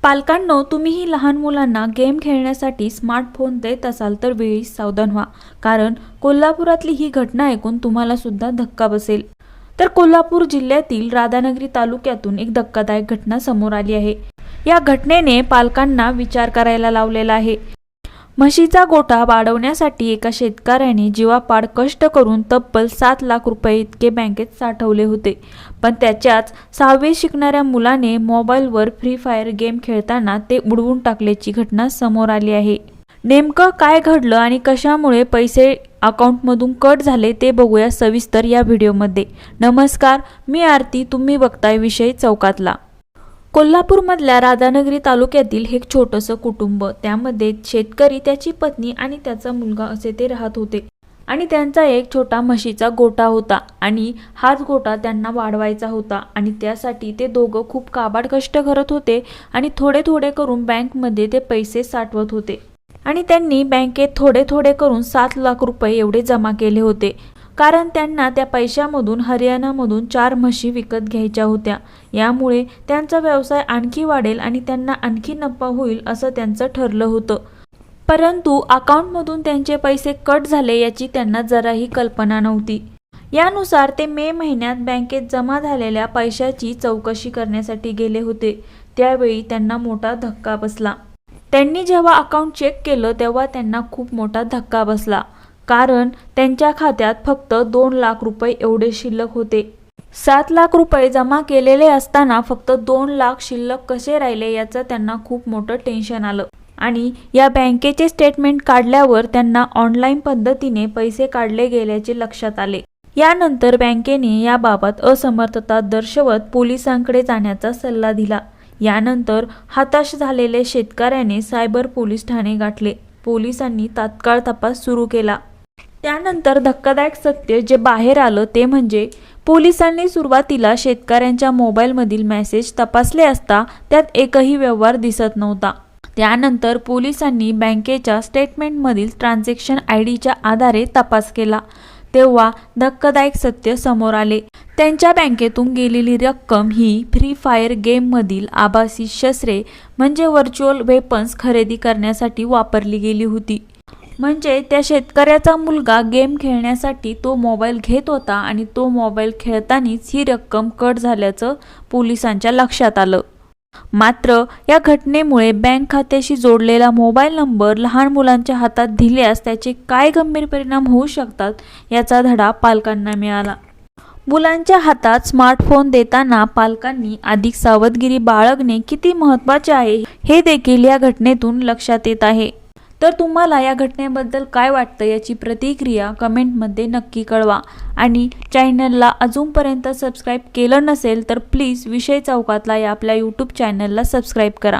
पालकांनो, तुम्हीही लहान मुलांना गेम खेळण्यासाठी स्मार्टफोन देत असाल तर वेळीच सावधान व्हा, कारण कोल्हापुरातली ही घटना ऐकून तुम्हाला सुद्धा धक्का बसेल। तर कोल्हापूर जिल्ह्यातील राधानगरी तालुक्यातून एक धक्कादायक घटना समोर आली आहे। या घटनेने पालकांना विचार करायला लावलेला आहे। म्हशीचा गोठा वाढवण्यासाठी एका शेतकऱ्याने जीवापाड कष्ट करून तब्बल 7 लाख रुपये इतके बँकेत साठवले होते, पण त्याच्याच 6वी शिकणाऱ्या मुलाने मोबाईलवर फ्री फायर गेम खेळताना ते उडवून टाकल्याची घटना समोर आली आहे। नेमकं काय घडलं आणि कशामुळे पैसे अकाउंटमधून कट झाले ते बघूया सविस्तर या व्हिडिओमध्ये। नमस्कार, मी आरती, तुम्ही बघताय विषय चौकातला। कोल्हापूरमधल्या राधानगरी तालुक्यातील हे एक छोटंसं कुटुंब, त्यामध्ये शेतकरी, त्याची पत्नी आणि त्याचा मुलगा असे ते राहत होते आणि त्यांचा एक छोटा म्हशीचा गोठा होता आणि हाच गोठा त्यांना वाढवायचा होता आणि त्यासाठी ते दोघं खूप काबाड कष्ट करत होते आणि थोडे थोडे करून बँकमध्ये ते पैसे साठवत होते आणि त्यांनी बँकेत थोडे थोडे करून 7 लाख रुपये एवढे जमा केले होते, कारण त्यांना त्या पैशामधून हरियाणामधून 4 म्हशी विकत घ्यायच्या होत्या। यामुळे त्यांचा व्यवसाय आणखी वाढेल आणि त्यांना आणखी नफा होईल असं त्यांचं ठरलं होतं। परंतु अकाउंटमधून त्यांचे पैसे कट झाले याची त्यांना जराही कल्पना नव्हती। यानुसार ते मे महिन्यात बँकेत जमा झालेल्या पैशाची चौकशी करण्यासाठी गेले होते। त्यावेळी त्यांना मोठा धक्का बसला। त्यांनी जेव्हा अकाउंट चेक केलं तेव्हा त्यांना खूप मोठा धक्का बसला, कारण त्यांच्या खात्यात फक्त 2 लाख रुपये एवढे शिल्लक होते। 7 लाख रुपये जमा केलेले असताना फक्त 2 लाख शिल्लक कसे राहिले याचं त्यांना खूप मोठं टेन्शन आलं आणि या बँकेचे स्टेटमेंट काढल्यावर त्यांना ऑनलाईन पद्धतीने पैसे काढले गेल्याचे लक्षात आले। यानंतर बँकेने याबाबत असमर्थता दर्शवत पोलिसांकडे जाण्याचा सल्ला दिला। यानंतर हताश झालेले शेतकऱ्याने सायबर पोलीस ठाणे गाठले। पोलिसांनी तात्काळ तपास सुरू केला। त्यानंतर धक्कादायक सत्य जे बाहेर आलं ते म्हणजे पोलिसांनी सुरुवातीला शेतकऱ्यांच्या मोबाईलमधील मेसेज तपासले असता त्यात एकही व्यवहार दिसत नव्हता। त्यानंतर पोलिसांनी बँकेच्या स्टेटमेंटमधील ट्रान्झॅक्शन आयडीच्या आधारे तपास केला, तेव्हा धक्कादायक सत्य समोर आले। त्यांच्या बँकेतून गेलेली रक्कम ही फ्री फायर गेममधील आभासी शस्त्रे म्हणजे व्हर्च्युअल वेपन्स खरेदी करण्यासाठी वापरली गेली होती। म्हणजे त्या शेतकऱ्याचा मुलगा गेम खेळण्यासाठी तो मोबाईल घेत होता आणि तो मोबाईल खेळतानाच ही रक्कम कट झाल्याचं पोलिसांच्या लक्षात आलं। मात्र या घटनेमुळे बँक खात्याशी जोडलेला मोबाईल नंबर लहान मुलांच्या हातात दिल्यास त्याचे काय गंभीर परिणाम होऊ शकतात याचा धडा पालकांना मिळाला। मुलांच्या हातात स्मार्टफोन देताना पालकांनी अधिक सावधगिरी बाळगणे किती महत्त्वाचे आहे हे देखील या घटनेतून लक्षात येत आहे। तर तुम्हाला या घटनेबद्दल काय वाटतं याची प्रतिक्रिया कमेंटमध्ये नक्की कळवा आणि चॅनलला अजूनपर्यंत सबस्क्राईब केलं नसेल तर प्लीज विषय चौकातला या आपल्या यूट्यूब चॅनलला सबस्क्राईब करा।